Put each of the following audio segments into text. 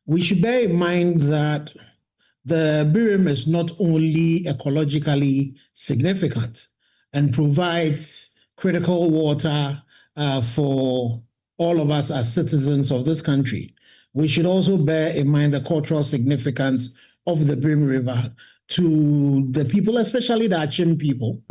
we should bear in mind that the Birim is not only ecologically significant and provides critical water for all of us as citizens of this country. We should also bear in mind the cultural significance of the Birim River to the people, especially the Achim people.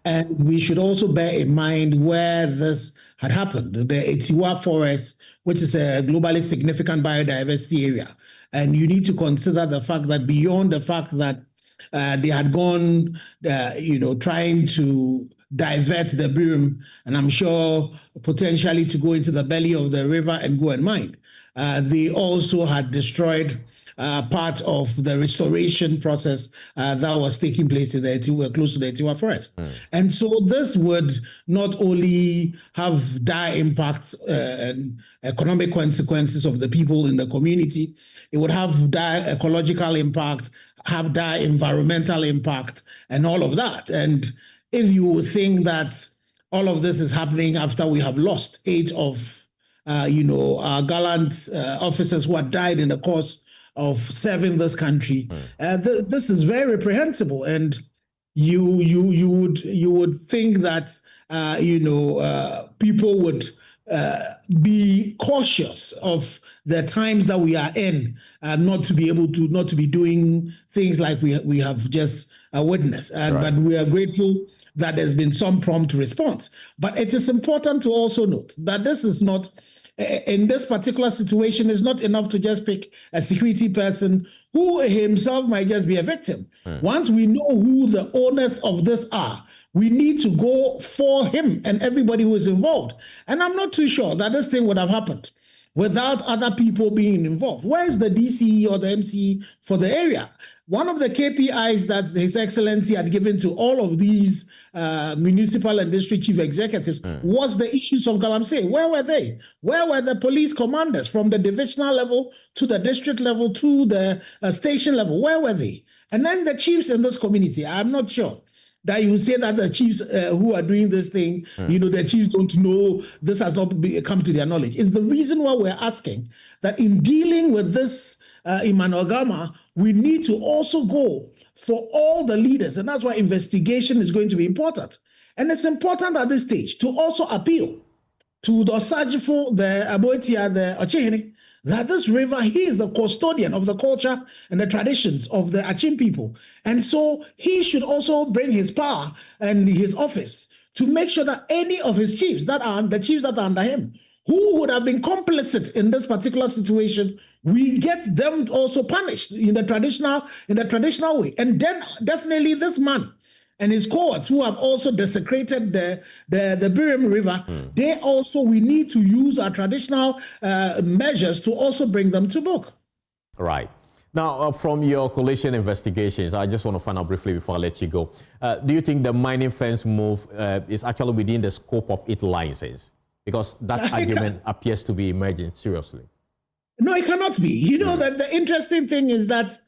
And we should also bear in mind where this had happened, the Etiwa Forest, which is a globally significant biodiversity area. And you need to consider the fact that beyond the fact that they had gone, trying to divert the Birim, and I'm sure potentially to go into the belly of the river and go and mine. They also had destroyed part of the restoration process that was taking place in the Etiwa, close to the Etiwa Forest. And so this would not only have dire impacts and economic consequences of the people in the community, it would have dire ecological impact, have dire environmental impact, and all of that. And if you think that all of this is happening after we have lost 8 of our gallant officers who had died in the course of serving this country, this is very reprehensible. And you would think that people would be cautious of the times that we are in, not to be doing things like we have just witnessed. But we are grateful that there's been some prompt response. But it is important to also note that this is not, in this particular situation, is not enough to just pick a security person who himself might just be a victim. Once we know who the owners of this are, we need to go for him and everybody who is involved. And I'm not too sure that this thing would have happened without other people being involved. Where is the DCE or the MCE for the area? One of the KPIs that His Excellency had given to all of these municipal and district chief executives was the issues of Galamsey. Where were they? Where were the police commanders from the divisional level to the district level to the station level? Where were they? And then the chiefs in this community, I'm not sure that you say that the chiefs who are doing this thing, the chiefs don't know, this has not come to their knowledge. It's the reason why we're asking that in dealing with this Emmanuel Gama, we need to also go for all the leaders. And that's why investigation is going to be important. And it's important at this stage to also appeal to the Osajifo, the Aboitia, the Ochehene, that this river, he is the custodian of the culture and the traditions of the Achim people. And so he should also bring his power and his office to make sure that any of his chiefs that are under him, who would have been complicit in this particular situation, we get them also punished in the traditional way. And then definitely this man and his cohorts who have also desecrated the Birim River, we need to use our traditional measures to also bring them to book. Right. Now, from your coalition investigations, I just want to find out briefly before I let you go. Do you think the mining fence move is actually within the scope of its license? Because that argument appears to be emerging seriously. No, it cannot be. That the interesting thing is that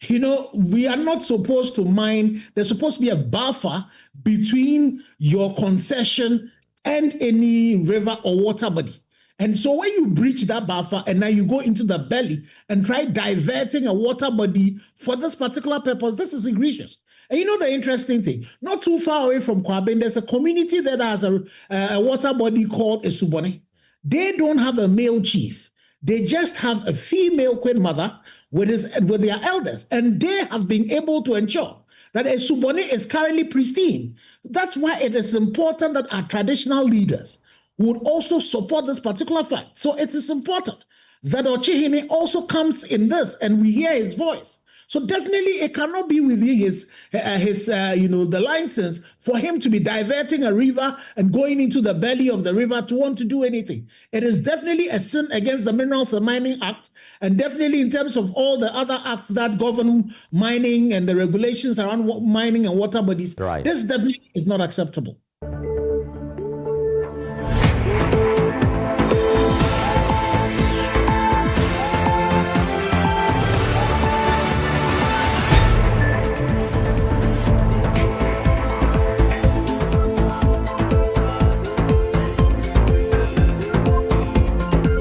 we are not supposed to mine. There's supposed to be a buffer between your concession and any river or water body. And so when you breach that buffer and now you go into the belly and try diverting a water body for this particular purpose, this is egregious. And the interesting thing, not too far away from Kwabin, there's a community that has a water body called Esubone. They don't have a male chief. They just have a female queen mother with their elders, and they have been able to ensure that Esubone is currently pristine. That's why it is important that our traditional leaders would also support this particular fact. So it is important that Ochehene also comes in this and we hear his voice. So definitely it cannot be within his the license for him to be diverting a river and going into the belly of the river to want to do anything. It is definitely a sin against the Minerals and Mining Act, and definitely in terms of all the other acts that govern mining and the regulations around mining and water bodies. This definitely is not acceptable.